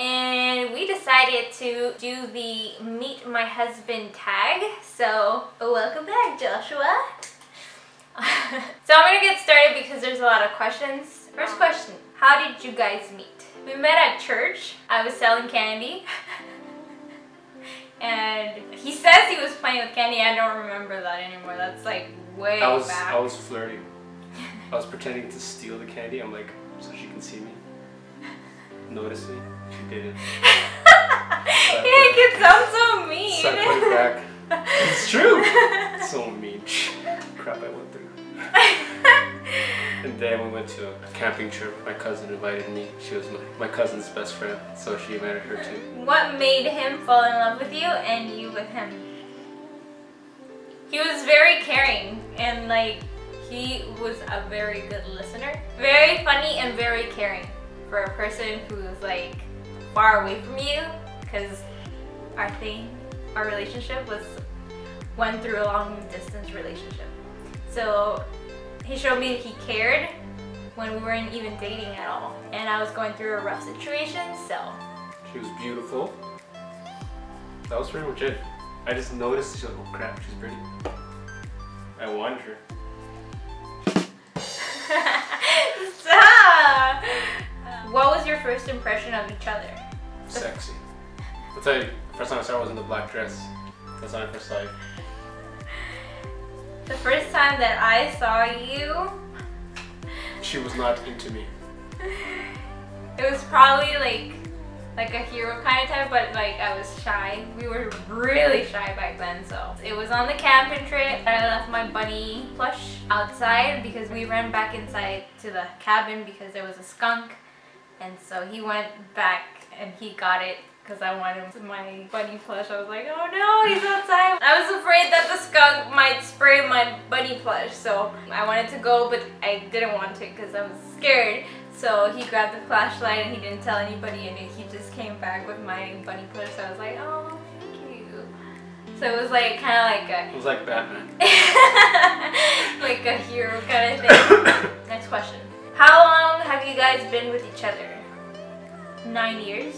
and we decided to do the Meet My Husband tag. So welcome back, Joshua. So I'm gonna get started because there's a lot of questions. First question, how did you guys meet? We met at church. I was selling candy. And he says he was playing with candy. I don't remember that anymore. That's like way back. I was flirting. I was pretending to steal the candy. I'm like, so she can see me. Notice me. She didn't. Heck, it sounds so mean. So I put it back. It's true. So mean. Crap I went through. And then we went to a camping trip. My cousin invited me. She was my cousin's best friend, so she invited her too. What made him fall in love with you and you with him? He was very caring and like he was a very good listener. Very funny and very caring for a person who was like far away from you, because our relationship went through a long distance relationship. So he showed me that he cared when we weren't even dating at all. And I was going through a rough situation, so. She was beautiful. That was pretty much it. I just noticed, she's like, oh crap, she's pretty. I wanted her. Stop! What was your first impression of each other? Sexy. I'll tell you, the first time I saw her was in the black dress. That's when I first saw you. The first time that I saw you, she was not into me. It was probably like a hero kind of type, but like I was shy. We were really shy back then, so. It was on the camping trip. I left my bunny plush outside because we ran back inside to the cabin because there was a skunk. And so he went back and he got it because I wanted my bunny plush. I was like, oh no, he's outside. I was afraid that the skunk might spray my bunny plush. So I wanted to go, but I didn't want to because I was scared. So he grabbed the flashlight and he didn't tell anybody, and he just came back with my bunny plush. So I was like, oh, thank you. So it was like kind of like a... It was like Batman. Like a hero kind of thing. Next question. How long have you guys been with each other? 9 years.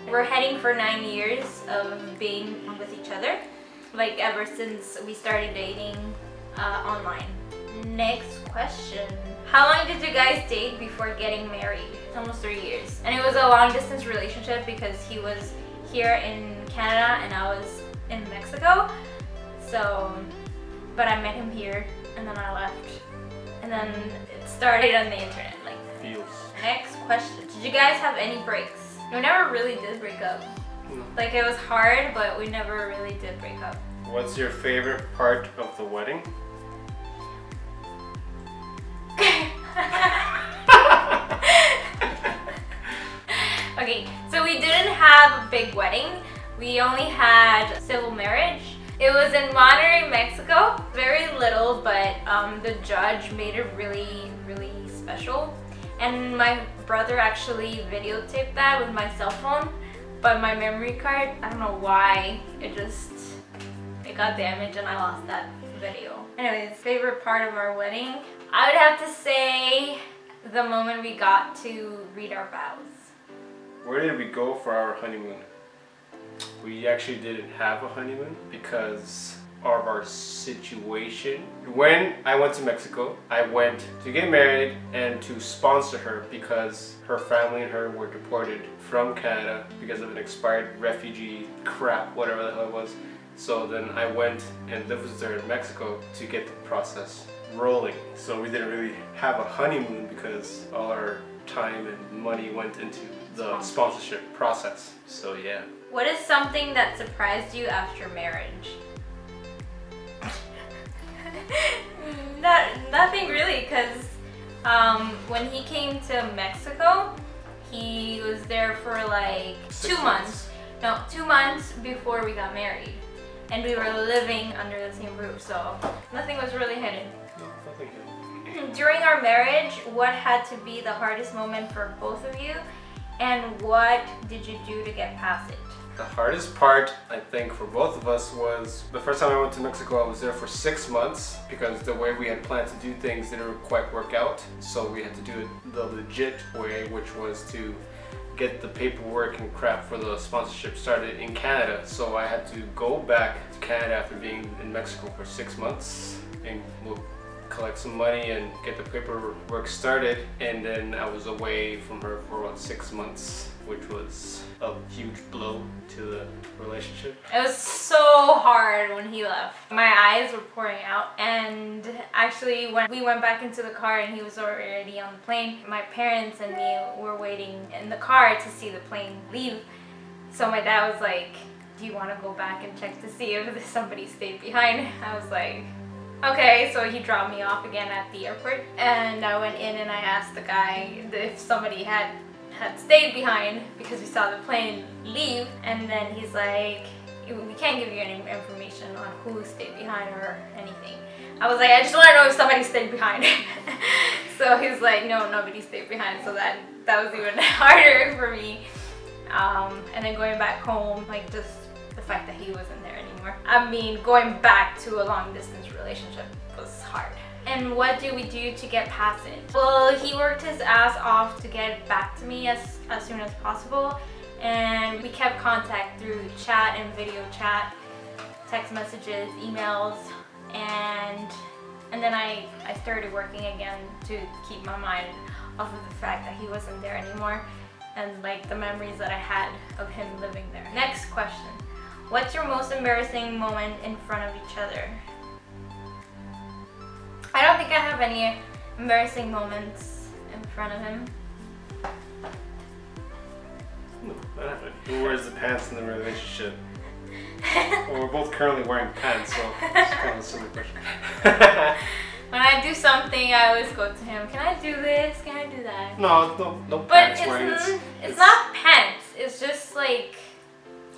We're heading for 9 years of being with each other. Like ever since we started dating online. Next question. How long did you guys date before getting married? Almost 3 years. And it was a long distance relationship because he was here in Canada and I was in Mexico. So, but I met him here and then I left. And then it started on the internet. Like feels. Next question. Did you guys have any breaks? We never really did break up. No. Like it was hard, but we never really did break up. What's your favorite part of the wedding? Okay, so we didn't have a big wedding. We only had civil marriage. It was in Monterrey, Mexico. Very little, but the judge made it really, really special. And my brother actually videotaped that with my cell phone, but my memory card, I don't know why, it got damaged and I lost that video. Anyways, favorite part of our wedding? I would have to say the moment we got to read our vows. Where did we go for our honeymoon? We actually didn't have a honeymoon because of our situation. When I went to Mexico, I went to get married and to sponsor her because her family and her were deported from Canada because of an expired refugee crap, whatever the hell it was. So then I went and lived with her in Mexico to get the process rolling. So we didn't really have a honeymoon because all our time and money went into the sponsorship process. So yeah. What is something that surprised you after marriage? Nothing really, because when he came to Mexico, he was there for like 2 months. No, 2 months before we got married. And we were living under the same roof, so nothing was really hidden. No, nothing hidden. During our marriage, what had to be the hardest moment for both of you? And what did you do to get past it? The hardest part, I think, for both of us was the first time I went to Mexico. I was there for 6 months because the way we had planned to do things didn't quite work out. So we had to do it the legit way, which was to get the paperwork and crap for the sponsorship started in Canada. So I had to go back to Canada after being in Mexico for 6 months and we'll collect some money and get the paperwork started. And then I was away from her for about 6 months, which was a huge blow to the relationship. It was so hard when he left. My eyes were pouring out, and actually when we went back into the car and he was already on the plane, my parents and me were waiting in the car to see the plane leave. So my dad was like, do you want to go back and check to see if somebody stayed behind? I was like, okay. So he dropped me off again at the airport, and I went in and I asked the guy if somebody had stayed behind because we saw the plane leave, and then he's like, we can't give you any information on who stayed behind or anything. I was like, I just want to know if somebody stayed behind. So he's like, no, nobody stayed behind. So that was even harder for me. And then going back home, like just the fact that he wasn't there anymore. I mean, going back to a long distance relationship was hard. And what do we do to get past it? Well, he worked his ass off to get back to me as soon as possible, and we kept contact through chat and video chat, text messages, emails, and then I started working again to keep my mind off of the fact that he wasn't there anymore and like the memories that I had of him living there. Next question. What's your most embarrassing moment in front of each other? I don't think I have any embarrassing moments in front of him. No, not happening. Who wears the pants in the relationship? Well, we're both currently wearing pants, so it's kind of a silly question. When I do something, I always go to him. Can I do this? Can I do that? No But pants wearing. it's not pants. It's just like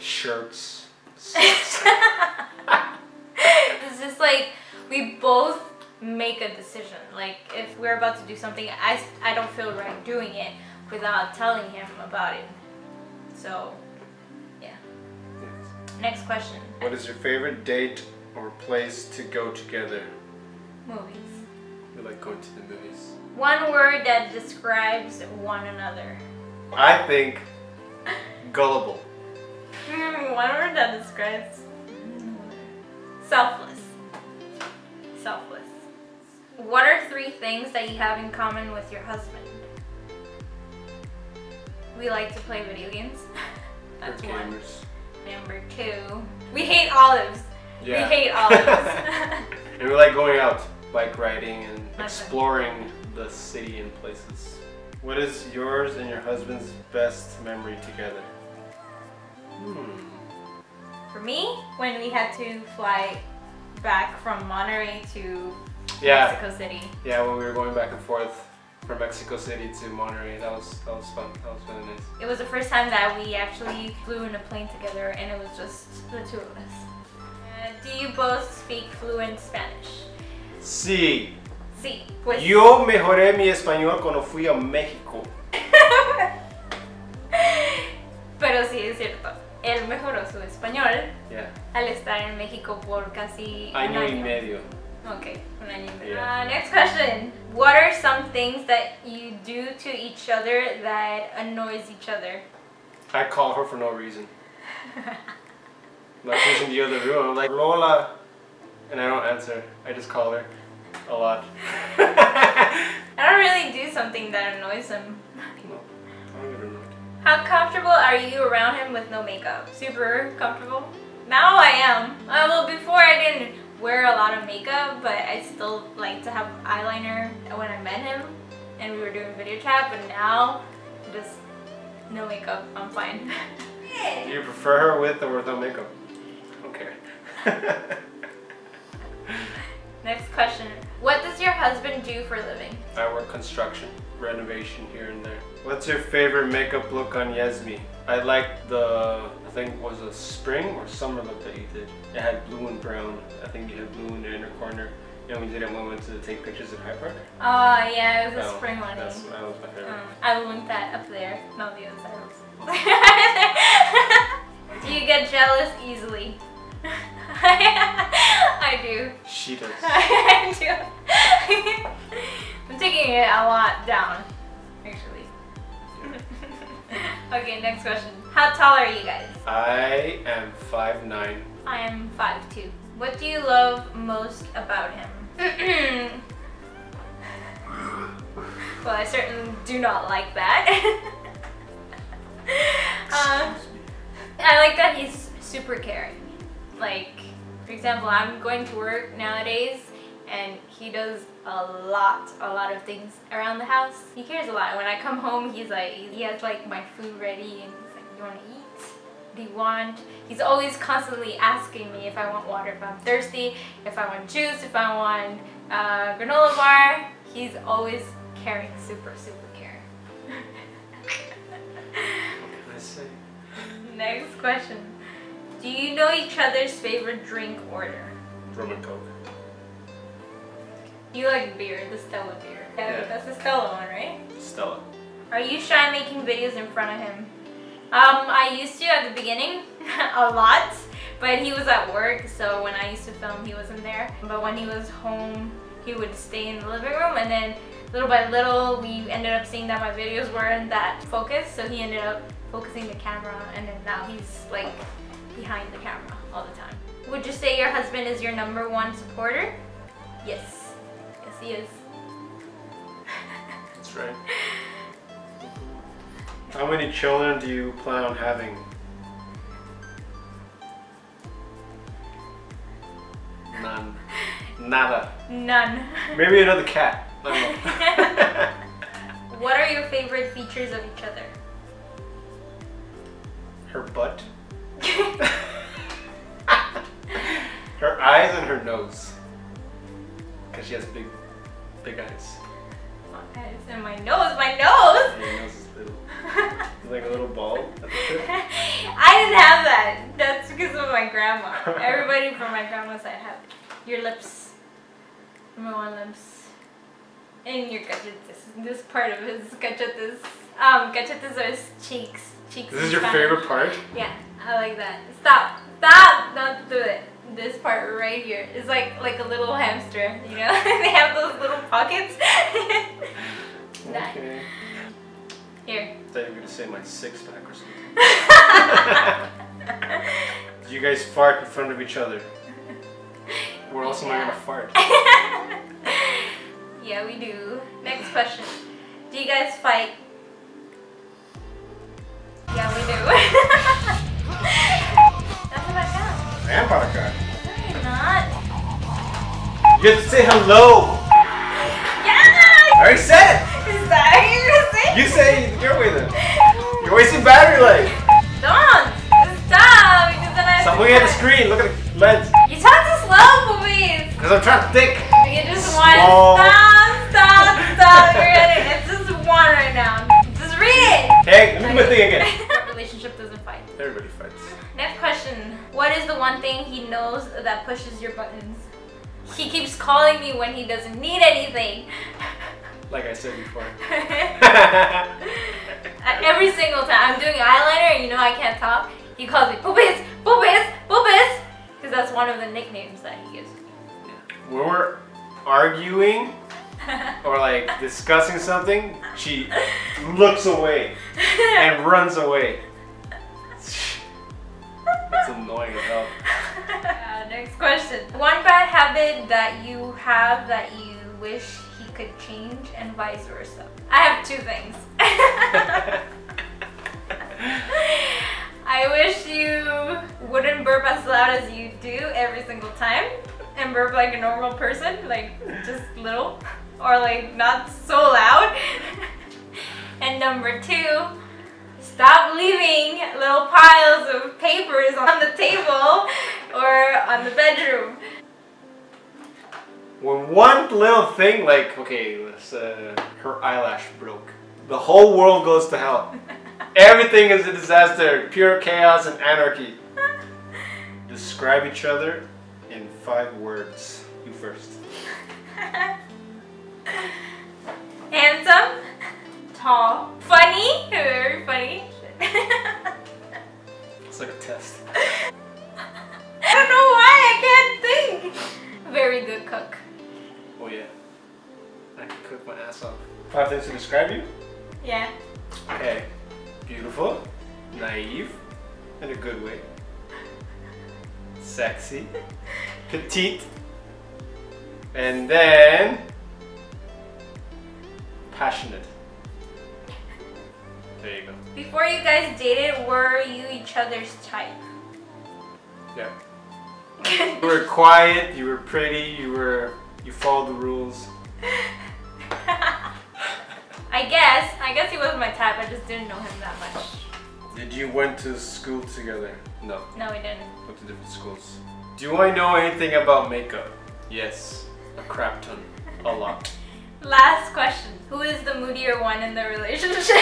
shirts. It's just like we both make a decision. Like if we're about to do something, I don't feel right doing it without telling him about it. So yeah. Yes. Next question. What is your favorite date or place to go together? Movies. We like going to the movies. One word that describes one another. I think gullible. One word that describes selfless. Selfless. What are 3 things that you have in common with your husband? We like to play video games. That's We're one. gamers. Number 2, we hate olives. Yeah. We hate olives. And we like going out, bike riding and Okay. exploring the city and places. What is yours and your husband's best memory together? For me, when we had to fly back from Monterey to Mexico City. Yeah, when we were going back and forth from Mexico City to Monterey, that was fun. That was really nice. It was the first time that we actually flew in a plane together, and it was just the 2 of us. Do you both speak fluent Spanish? Sí. Sí. Pues. Yo mejoré mi español cuando fui a México. Pero sí es cierto. Él mejoró su español Yeah. al estar en México por casi un Año y año. medio. Okay, un año y medio. Yeah. Next question. What are some things that you do to each other that annoys each other? I call her for no reason. Like she's in the other room, I'm like, Lola, and I don't answer. I just call her a lot. I don't really do something that annoys him. No, I don't get annoyed. How comfortable are you around him with no makeup? Super comfortable. Now I am. Well, before I didn't wear a lot of makeup, but I still like to have eyeliner when I met him and we were doing video chat, but now just no makeup, I'm fine. Do you prefer her with or without makeup? Okay. Next question. What does your husband do for a living? I work construction, renovation here and there. What's your favorite makeup look on Yesmy? I like I think it was a spring or summer look that you did. It had blue and brown. I think you had blue in the inner corner. You know, we did it when we went to take pictures at Hyde Park. Oh yeah, it was a spring one. That was my favorite. I want that up there, not the other side. Do you get jealous easily? I do. She does. I do. I'm taking it a lot down, actually. Okay, next question. How tall are you guys? I am 5'9". I am 5'2". What do you love most about him? Well, I certainly do not like that. I like that he's super caring. Like, for example, I'm going to work nowadays and he does a lot of things around the house. He cares a lot. When I come home, he has like my food ready and he's like, you want to eat? What do you want? He's always constantly asking me if I want water, if I'm thirsty, if I want juice, if I want granola bar. He's always caring, super caring. What can I say? Next question. Do you know each other's favorite drink order? Rum and Coke. You like beer, the Stella beer. Yeah. That's the Stella one, right? Stella. Are you shy making videos in front of him? I used to at the beginning, a lot, but he was at work, so when I used to film, he wasn't there. But when he was home, he would stay in the living room, and then little by little, we ended up seeing that my videos weren't that focused, so he ended up focusing the camera, and then now he's like behind the camera all the time. Would you say your husband is your #1 supporter? Yes. Yes, he is. That's right. How many children do you plan on having? None. Nada. None. Maybe another cat. I don't know. What are your favorite features of each other? Her butt. Her eyes and her nose. Because she has big eyes. Okay, and my nose, my nose! And your nose is little. It's like a little ball at the tip. I didn't have that. That's because of my grandma. Everybody from my grandma's side have it. Your lips. #1 lips. And your cachetes. This part of his cachetes. Cachetes are his cheeks. Cheeks. This is your favorite part? Yeah, I like that. Stop! Stop! Don't do it. This part right here is like a little hamster, you know? They have those little pockets. Okay. Here. I thought you were gonna say my 6-pack or something. Do you guys fart in front of each other? Where else am I gonna fart? Yeah, we do. Next question. Do you guys fight? Yeah, we do. That's what I got. I am Paraka. No, you're not. You have to say hello! Yeah! I already said it! Is that what you're gonna say? You say it your way then. You're wasting battery life. Don't! Stop! Because then I Stop looking at the screen, look at the lens. You talk too slow, please! Because I'm trying to think. You just want to Small. stop. You're getting it's just one right now. Just read it! Hey, let me do my thing again. That relationship doesn't fight. Everybody fights. Next question. What is the one thing he knows that pushes your buttons? He keeps calling me when he doesn't need anything. Like I said before. Every single time I'm doing eyeliner and you know I can't talk, he calls me Pupis, Pupis, Pupis, because that's one of the nicknames that he gives me. When we're arguing or like discussing something, she looks away and runs away. It's annoying as hell. Next question. One bad habit that you have that you wish he could change and vice versa. I have 2 things. I wish you wouldn't burp as loud as you do every single time and burp like a normal person, like just little or like not so loud. And number 2, stop leaving little piles of papers on the table or on the bedroom. When one little thing, like, okay, her eyelash broke. The whole world goes to hell. Everything is a disaster, pure chaos and anarchy. Describe each other in 5 words. You first. Handsome, tall, funny, very funny. It's like a test. I don't know why I can't think. Very good cook. Oh yeah. I can cook my ass off. 5 things to describe you? Yeah. Okay. Beautiful, naive, in a good way. Sexy, petite, and then passionate. There you go. Before you guys dated, were you each other's type? Yeah. You were quiet, you were pretty, you followed the rules. I guess he was my type, I just didn't know him that much. Did you went to school together? No. No, we didn't. Went to different schools. Do I know anything about makeup? Yes. A crap ton. A lot. Last question. Who is the moodier one in the relationship?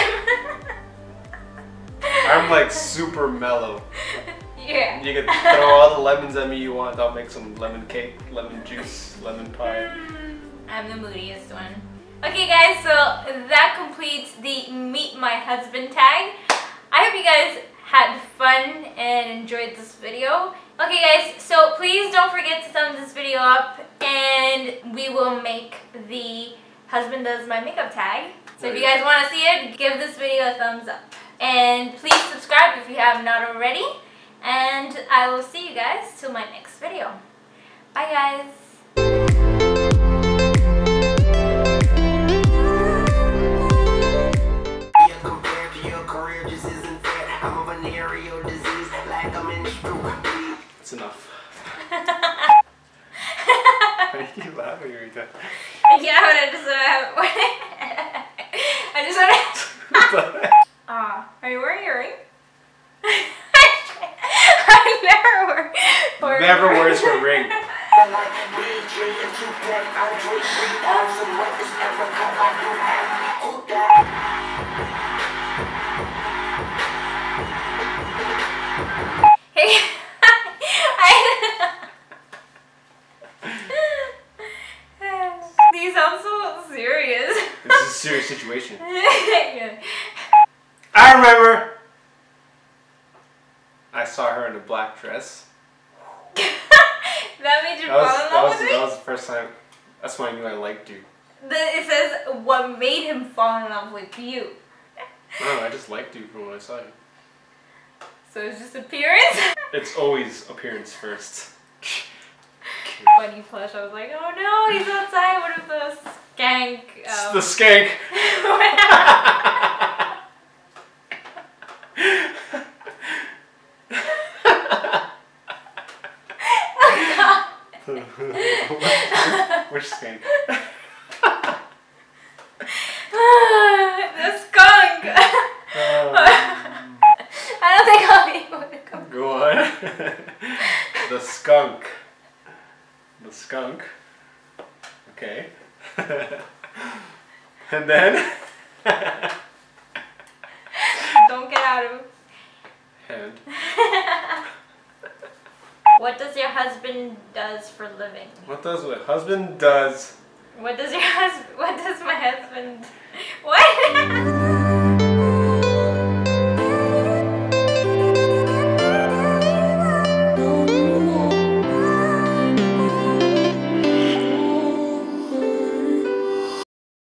I'm like super mellow. Yeah. You can throw all the lemons at me you want. I'll make some lemon cake, lemon juice, lemon pie. I'm the moodiest one. Okay guys, so that completes the Meet My Husband tag. I hope you guys had fun and enjoyed this video. Okay guys, so please don't forget to thumbs this video up and we will make the Husband Does My Makeup tag. So if you guys want to see it, give this video a thumbs up. And please subscribe if you have not already. And I will see you guys till my next video. Bye guys. It's enough. Why are you laughing every time? Yeah, but I just want to. Are you wearing your ring? I Never wears her ring. Hey, these sound so serious. This is a serious situation. Yeah. I remember. I saw her in a black dress. That made you fall in love with me? That was the first time. That's when I knew I liked you. It says what made him fall in love with you. No, I just liked you from when I saw you. So it's just appearance? It's always appearance first. Bunny plush. I was like, oh no, he's outside. What if the skank? The skank. Which skank? The skunk. I don't think I'll be able to come. Go on. The skunk. The skunk. Okay. And then? Don't get out of Hand. What does your husband does for living? What does my husband does? What does my husband what?